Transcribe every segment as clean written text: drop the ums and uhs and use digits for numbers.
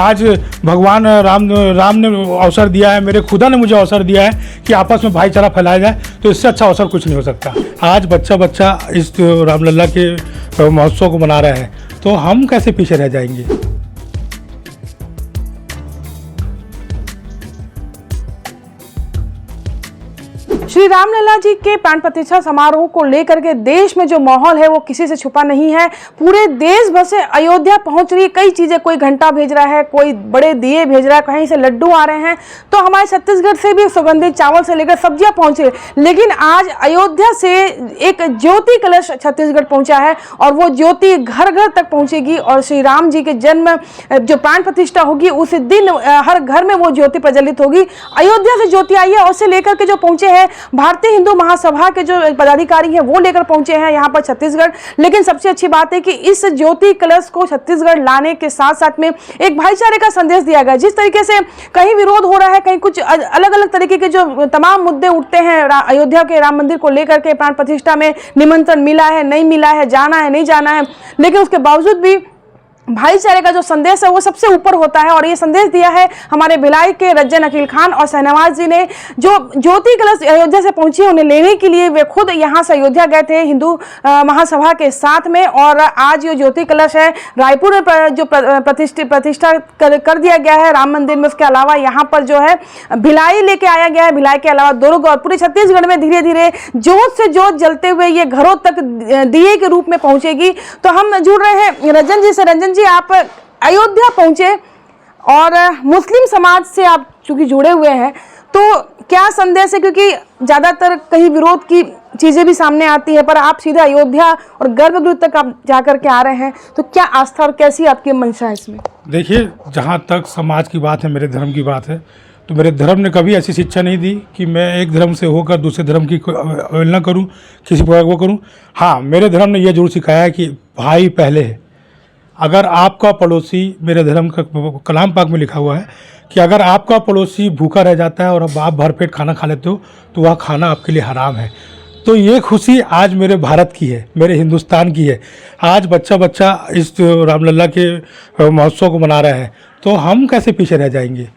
आज भगवान राम ने अवसर दिया है, मेरे खुदा ने मुझे अवसर दिया है कि आपस में भाईचारा फैलाया जाए, तो इससे अच्छा अवसर कुछ नहीं हो सकता। आज बच्चा बच्चा इस रामलला के महोत्सव को मना रहा है, तो हम कैसे पीछे रह जाएंगे। श्री रामलला जी के प्राण प्रतिष्ठा समारोह को लेकर के देश में जो माहौल है वो किसी से छुपा नहीं है। पूरे देश भर से अयोध्या पहुंच रही है कई चीजें, कोई घंटा भेज रहा है, कोई बड़े दिए भेज रहा है, कहीं से लड्डू आ रहे हैं, तो हमारे छत्तीसगढ़ से भी सुगंधित चावल से लेकर सब्जियां पहुंच रही। लेकिन आज अयोध्या से एक ज्योति कलश छत्तीसगढ़ पहुंचा है और वो ज्योति घर घर तक पहुंचेगी और श्री राम जी के जन्म जो प्राण प्रतिष्ठा होगी उस दिन हर घर में वो ज्योति प्रज्वलित होगी। अयोध्या से ज्योति आई है और उसे लेकर के जो पहुंचे हैं भारतीय हिंदू महासभा के जो पदाधिकारी हैं वो लेकर पहुंचे हैं यहाँ पर छत्तीसगढ़। लेकिन सबसे अच्छी बात है कि इस ज्योति कलश को छत्तीसगढ़ लाने के साथ साथ में एक भाईचारे का संदेश दिया गया। जिस तरीके से कहीं विरोध हो रहा है, कहीं कुछ अलग अलग तरीके के जो तमाम मुद्दे उठते हैं, अयोध्या के राम मंदिर को लेकर के प्राण प्रतिष्ठा में निमंत्रण मिला है, नहीं मिला है, जाना है, नहीं जाना है, लेकिन उसके बावजूद भी भाईचारे का जो संदेश है वो सबसे ऊपर होता है। और ये संदेश दिया है हमारे भिलाई के रज्जन अकील खान और शहनवाज जी ने, जो ज्योति कलश अयोध्या से पहुंची उन्हें लेने के लिए वे खुद यहाँ से अयोध्या गए थे हिंदू महासभा के साथ में। और आज ये ज्योति कलश है रायपुर में जो प्रतिष्ठा कर दिया गया है राम मंदिर में। उसके अलावा यहाँ पर जो है भिलाई लेके आया गया है, भिलाई के अलावा दुर्ग और पूरे छत्तीसगढ़ में धीरे धीरे जोत से जोत जलते हुए ये घरों तक दिए के रूप में पहुंचेगी। तो हम जुड़ रहे हैं रंजन जी से। रंजन जी, आप अयोध्या पहुंचे और मुस्लिम समाज से आप चूंकि जुड़े हुए हैं, तो क्या संदेश है, क्योंकि ज्यादातर कहीं विरोध की चीजें भी सामने आती है, पर आप सीधे अयोध्या और गर्भगृह तक आप जाकर के आ रहे हैं, तो क्या आस्था और कैसी आपकी मंशा है इसमें? देखिए, जहाँ तक समाज की बात है, मेरे धर्म की बात है, तो मेरे धर्म ने कभी ऐसी शिक्षा नहीं दी कि मैं एक धर्म से होकर दूसरे धर्म की अवहेलना करूँ, किसी प्रकार वो करूँ। हाँ, मेरे धर्म ने यह जरूर सिखाया है कि भाई पहले है। अगर आपका पड़ोसी, मेरे धर्म का कलाम पाक में लिखा हुआ है कि अगर आपका पड़ोसी भूखा रह जाता है और आप भरपेट खाना खा लेते हो तो वह खाना आपके लिए हराम है। तो ये खुशी आज मेरे भारत की है, मेरे हिंदुस्तान की है। आज बच्चा बच्चा इस रामलला के महोत्सव को मना रहा है, तो हम कैसे पीछे रह जाएंगे।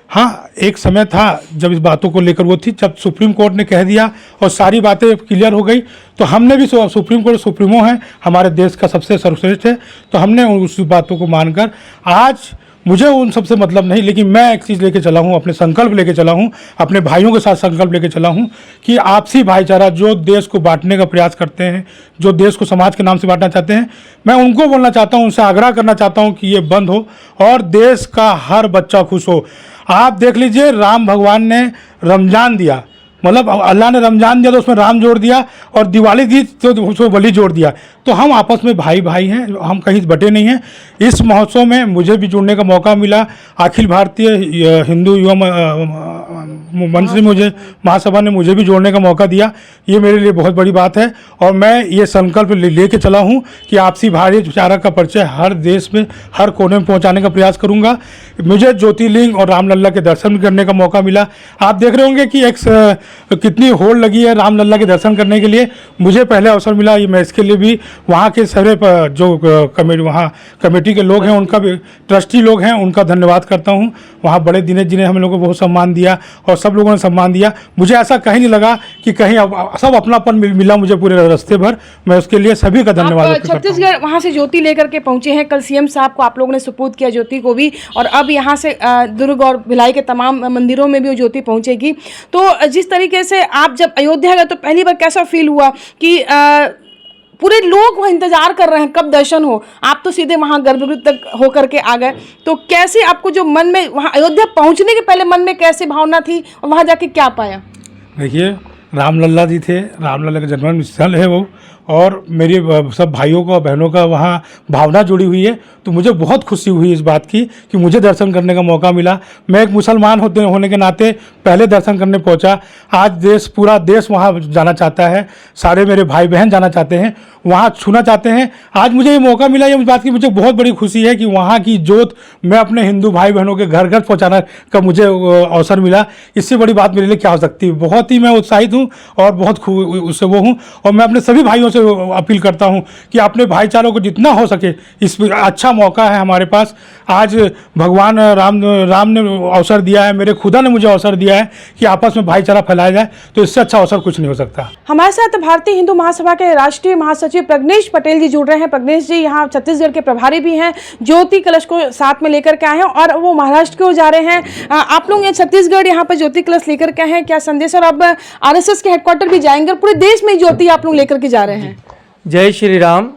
हाँ, एक समय था जब इस बातों को लेकर वो थी, जब सुप्रीम कोर्ट ने कह दिया और सारी बातें क्लियर हो गई, तो हमने भी, सुप्रीम कोर्ट सुप्रीमो है, हमारे देश का सबसे सर्वश्रेष्ठ है, तो हमने उस बातों को मानकर आज मुझे उन सबसे मतलब नहीं, लेकिन मैं एक चीज़ लेके चला हूँ, अपने संकल्प लेके चला हूँ, अपने भाइयों के साथ संकल्प लेके चला हूँ कि आपसी भाईचारा जो देश को बांटने का प्रयास करते हैं, जो देश को समाज के नाम से बांटना चाहते हैं, मैं उनको बोलना चाहता हूँ, उनसे आग्रह करना चाहता हूँ कि ये बंद हो और देश का हर बच्चा खुश हो। आप देख लीजिए, राम भगवान ने रमजान दिया, मतलब अल्लाह ने रमजान दिया तो उसमें राम जोड़ दिया, और दिवाली दी तो उसमें बलि जोड़ दिया। तो हम आपस में भाई भाई हैं, हम कहीं बटे नहीं हैं। इस महोत्सव में मुझे भी जुड़ने का मौका मिला। अखिल भारतीय हिंदू युवा मंच से मुझे, महासभा ने मुझे भी जोड़ने का मौका दिया। ये मेरे लिए बहुत बड़ी बात है और मैं ये संकल्प लेके चला हूँ कि आपसी भाईचारा का परिचय हर देश में, हर कोने में पहुँचाने का प्रयास करूँगा। मुझे ज्योतिर्लिंग और रामलला के दर्शन करने का मौका मिला। आप देख रहे होंगे कि एक कितनी होड़ लगी है रामलला के दर्शन करने के लिए। मुझे पहले अवसर मिला, ये मैं इसके लिए भी वहाँ के सारे जो वहाँ कमेटी के लोग हैं, उनका भी, ट्रस्टी लोग हैं, उनका धन्यवाद करता हूँ। वहाँ बड़े दिनेश जी ने हम लोगों को बहुत सम्मान दिया और सब लोगों ने सम्मान दिया। मुझे ऐसा कहीं नहीं लगा कि कहीं सब अपनापन मिला मुझे पूरे रास्ते भर। मैं उसके लिए सभी का धन्यवाद। छत्तीसगढ़ वहाँ से ज्योति लेकर के पहुँचे हैं, कल सीएम साहब को आप लोगों ने सुपुर्द किया ज्योति को भी, और अब यहाँ से दुर्ग और भिलाई के तमाम मंदिरों में भी वो ज्योति पहुँचेगी। तो जिस तरीके से आप जब अयोध्या गए तो पहली बार कैसा फील हुआ कि पूरे लोग वहाँ इंतजार कर रहे हैं कब दर्शन हो, आप तो सीधे वहाँ गर्भगृह तक होकर के आ गए, तो कैसे आपको जो मन में वहाँ अयोध्या पहुँचने के पहले मन में कैसी भावना थी और वहाँ जाके क्या पाया? देखिए, रामलला जी थे, रामलला का जन्म स्थल है वो, और मेरे सब भाइयों का बहनों का वहाँ भावना जुड़ी हुई है। तो मुझे बहुत खुशी हुई इस बात की कि मुझे दर्शन करने का मौका मिला। मैं एक मुसलमान होने के नाते पहले दर्शन करने पहुँचा। आज पूरा देश वहाँ जाना चाहता है, सारे मेरे भाई बहन जाना चाहते हैं। वहाँ छूना चाहते हैं। आज मुझे ये मौका मिला, ये बात की मुझे बहुत बड़ी खुशी है कि वहाँ की जोत मैं अपने हिंदू भाई बहनों के घर घर पहुँचाना का मुझे अवसर मिला। इससे बड़ी बात मेरे लिए क्या हो सकती है। बहुत ही मैं उत्साहित हूँ और बहुत उससे वो हूँ, और मैं अपने सभी भाइयों से अपील करता हूँ कि अपने भाईचारों को जितना हो सके, इस अच्छा मौका है हमारे पास। आज भगवान राम ने अवसर दिया है, मेरे खुदा ने मुझे अवसर दिया है कि आपस में भाईचारा फैलाया जाए, तो इससे अच्छा अवसर कुछ नहीं हो सकता। हमारे साथ भारतीय हिंदू महासभा के राष्ट्रीय महासचिव प्रज्ञेश पटेल जी जुड़ रहे हैं। प्रज्ञेश जी यहाँ छत्तीसगढ़ के प्रभारी भी हैं, ज्योति कलश को साथ में लेकर के आए हैं और वो महाराष्ट्र की ओर जा रहे हैं। आप लोग ये छत्तीसगढ़ यहाँ पर ज्योति कलश लेकर के आए हैं, क्या संदेश? और अब आरएसएस के हेडक्वार्टर भी जाएंगे और पूरे देश में ज्योति आप लोग लेकर के जा रहे हैं। जय श्री राम।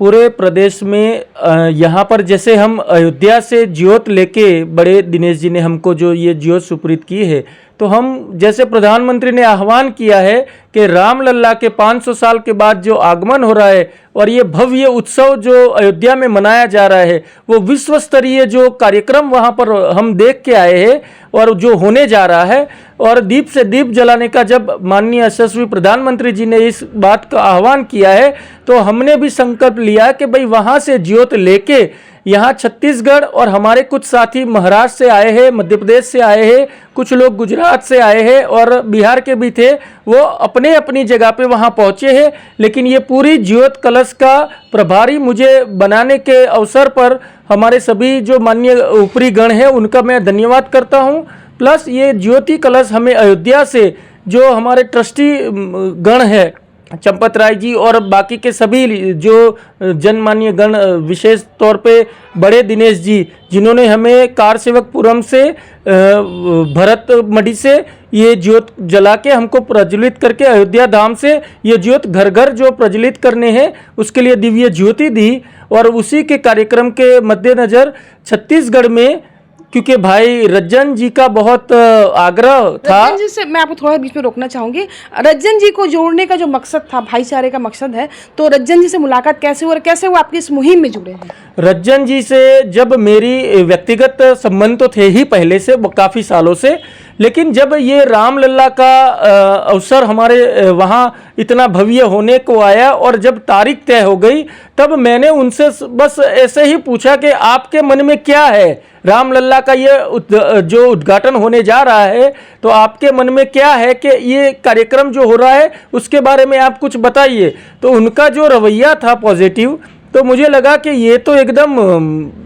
पूरे प्रदेश में यहाँ पर जैसे हम अयोध्या से ज्योत लेके बड़े दिनेश जी ने हमको जो ये ज्योत सुपुर्द की है, तो हम जैसे प्रधानमंत्री ने आह्वान किया है कि रामलला के 500 साल के बाद जो आगमन हो रहा है और ये भव्य उत्सव जो अयोध्या में मनाया जा रहा है, वो विश्व स्तरीय जो कार्यक्रम वहाँ पर हम देख के आए हैं और जो होने जा रहा है, और दीप से दीप जलाने का जब माननीय यशस्वी प्रधानमंत्री जी ने इस बात का आह्वान किया है, तो हमने भी संकल्प लिया कि भाई वहाँ से ज्योत लेके यहाँ छत्तीसगढ़, और हमारे कुछ साथी महाराष्ट्र से आए हैं, मध्य प्रदेश से आए हैं, कुछ लोग गुजरात से आए हैं और बिहार के भी थे, वो अपने अपनी जगह पे वहाँ पहुँचे हैं। लेकिन ये पूरी ज्योत कलश का प्रभारी मुझे बनाने के अवसर पर हमारे सभी जो माननीय ऊपरी गण हैं उनका मैं धन्यवाद करता हूँ। प्लस ये ज्योति कलश हमें अयोध्या से जो हमारे ट्रस्टी गण है, चंपत राय जी और बाकी के सभी जो जनमान्य गण, विशेष तौर पे बड़े दिनेश जी, जिन्होंने हमें कारसेवकपुरम से भरत मढ़ी से ये ज्योत जला के हमको प्रज्वलित करके अयोध्या धाम से ये ज्योत घर घर जो प्रज्वलित करने हैं उसके लिए दिव्य ज्योति दी। और उसी के कार्यक्रम के मद्देनज़र छत्तीसगढ़ में, क्योंकि भाई रज्जन जी का बहुत आग्रह था। रज्जन जी से मैं आपको थोड़ा बीच में रोकना चाहूंगी। रज्जन जी को जोड़ने का जो मकसद था, भाईचारे का मकसद है, तो रज्जन जी से मुलाकात कैसे हुई और कैसे वो आपकी इस मुहिम में जुड़े हैं? रज्जन जी से जब मेरी व्यक्तिगत संबंध तो थे ही पहले से, काफ़ी सालों से, लेकिन जब ये रामलला का अवसर हमारे वहाँ इतना भव्य होने को आया और जब तारीख तय हो गई, तब मैंने उनसे बस ऐसे ही पूछा कि आपके मन में क्या है, रामलला का ये जो उद्घाटन होने जा रहा है, तो आपके मन में क्या है कि ये कार्यक्रम जो हो रहा है उसके बारे में आप कुछ बताइए। तो उनका जो रवैया था पॉजिटिव, तो मुझे लगा कि ये तो एकदम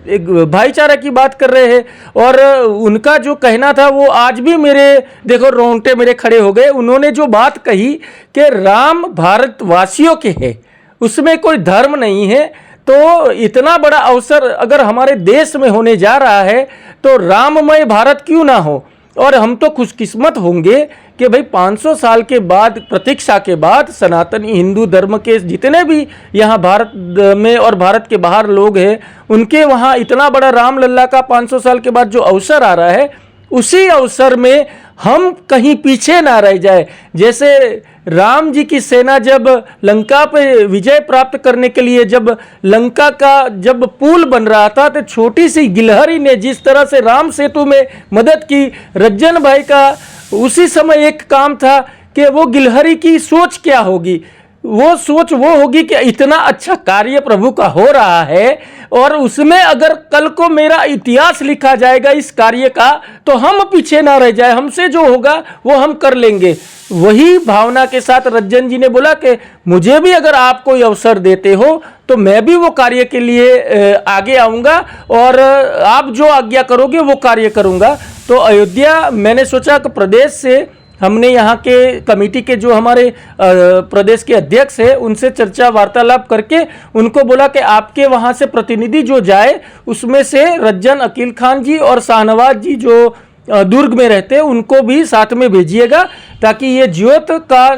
एक भाईचारा की बात कर रहे हैं। और उनका जो कहना था वो आज भी मेरे देखो रोंगटे मेरे खड़े हो गए। उन्होंने जो बात कही कि राम भारतवासियों के है, उसमें कोई धर्म नहीं है, तो इतना बड़ा अवसर अगर हमारे देश में होने जा रहा है तो राममय भारत क्यों ना हो। और हम तो खुशकिस्मत होंगे कि भाई 500 साल के बाद, प्रतीक्षा के बाद, सनातनी हिंदू धर्म के जितने भी यहाँ भारत में और भारत के बाहर लोग हैं, उनके वहाँ इतना बड़ा रामलला का 500 साल के बाद जो अवसर आ रहा है, उसी अवसर में हम कहीं पीछे ना रह जाए। जैसे राम जी की सेना जब लंका पे विजय प्राप्त करने के लिए जब लंका का जब पुल बन रहा था, तो छोटी सी गिलहरी ने जिस तरह से राम सेतु में मदद की, रज्जन भाई का उसी समय एक काम था कि वो गिलहरी की सोच क्या होगी, वो सोच वो होगी कि इतना अच्छा कार्य प्रभु का हो रहा है और उसमें अगर कल को मेरा इतिहास लिखा जाएगा इस कार्य का, तो हम पीछे ना रह जाए, हमसे जो होगा वो हम कर लेंगे। वही भावना के साथ रज्जन जी ने बोला कि मुझे भी अगर आप कोई अवसर देते हो तो मैं भी वो कार्य के लिए आगे आऊँगा और आप जो आज्ञा करोगे वो कार्य करूँगा। तो अयोध्या मैंने सोचा कि प्रदेश से हमने यहाँ के कमेटी के जो हमारे प्रदेश के अध्यक्ष हैं उनसे चर्चा वार्तालाप करके उनको बोला कि आपके वहाँ से प्रतिनिधि जो जाए उसमें से रज्जन अकील खान जी और शाहनवाज जी जो दुर्ग में रहते हैं उनको भी साथ में भेजिएगा, ताकि ये ज्योत का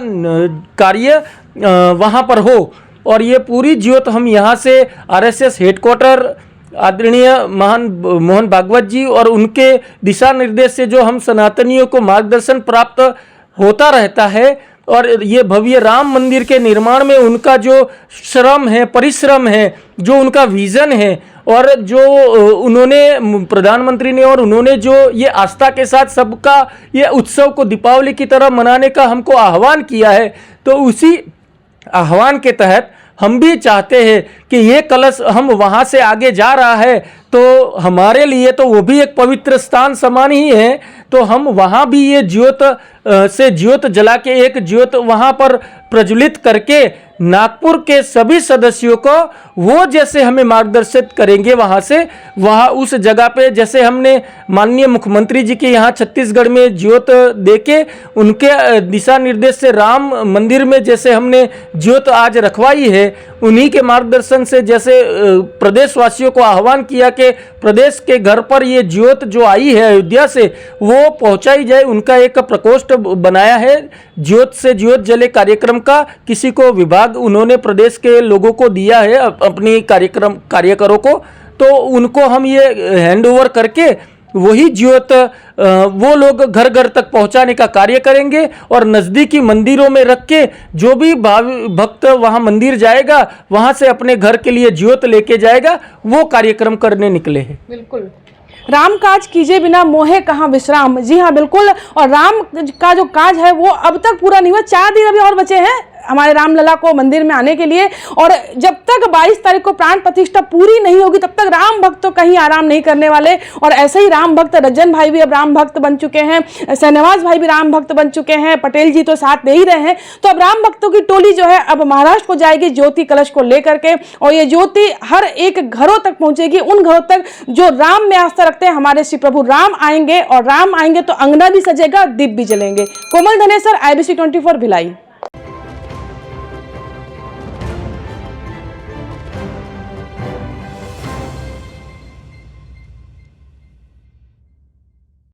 कार्य वहाँ पर हो। और ये पूरी ज्योत हम यहाँ से आरएसएस हेडक्वार्टर आदरणीय मोहन भागवत जी और उनके दिशा निर्देश से जो हम सनातनियों को मार्गदर्शन प्राप्त होता रहता है, और ये भव्य राम मंदिर के निर्माण में उनका जो श्रम है, परिश्रम है, जो उनका विज़न है, और जो उन्होंने प्रधानमंत्री ने और उन्होंने जो ये आस्था के साथ सबका ये उत्सव को दीपावली की तरह मनाने का हमको आह्वान किया है, तो उसी आह्वान के तहत हम भी चाहते हैं कि ये कलश हम वहाँ से आगे जा रहा है तो हमारे लिए तो वो भी एक पवित्र स्थान समान ही है, तो हम वहाँ भी ये ज्योत से ज्योत जला के एक ज्योत वहाँ पर प्रज्वलित करके नागपुर के सभी सदस्यों को वो जैसे हमें मार्गदर्शित करेंगे वहाँ से, वहाँ उस जगह पे जैसे हमने माननीय मुख्यमंत्री जी के यहाँ छत्तीसगढ़ में ज्योत देके उनके दिशा निर्देश से राम मंदिर में जैसे हमने ज्योत आज रखवाई है, उन्हीं के मार्गदर्शन से जैसे प्रदेशवासियों को आह्वान किया कि प्रदेश के घर पर ये ज्योत जो आई है अयोध्या से वो पहुंचाई जाए, उनका एक प्रकोष्ठ बनाया है ज्योत से ज्योत जले कार्यक्रम का। किसी को विभाग उन्होंने प्रदेश के लोगों को दिया है अपनी कार्यकरों को, तो उनको हम ये हैंड ओवर करके वही ज्योत वो लोग घर घर तक पहुंचाने का कार्य करेंगे और नज़दीकी मंदिरों में रख के जो भी भक्त वहां मंदिर जाएगा वहां से अपने घर के लिए ज्योत लेके जाएगा, वो कार्यक्रम करने निकले हैं। बिल्कुल, राम काज कीजिए बिना मोहे कहाँ विश्राम। जी हाँ बिल्कुल, और राम का जो काज है वो अब तक पूरा नहीं हुआ, 4 दिन अभी और बचे हैं हमारे रामलला को मंदिर में आने के लिए, और जब तक 22 तारीख को प्राण प्रतिष्ठा पूरी नहीं होगी तब तक राम भक्त तो कहीं आराम नहीं करने वाले। और ऐसे ही राम भक्त रज्जन भाई भी अब राम भक्त बन चुके हैं, शहनवाज भाई भी राम भक्त बन चुके हैं, पटेल जी तो साथ दे ही रहे हैं। तो अब राम भक्तों की टोली जो है अब महाराष्ट्र को जाएगी ज्योति कलश को लेकर के, और ये ज्योति हर एक घरों तक पहुंचेगी, उन घरों तक जो राम में आस्था रखते हैं। हमारे श्री प्रभु राम आएंगे, और राम आएंगे तो अंगना भी सजेगा, दीप भी जलेंगे। कोमल धनेसर, IBC 24 भिलाई।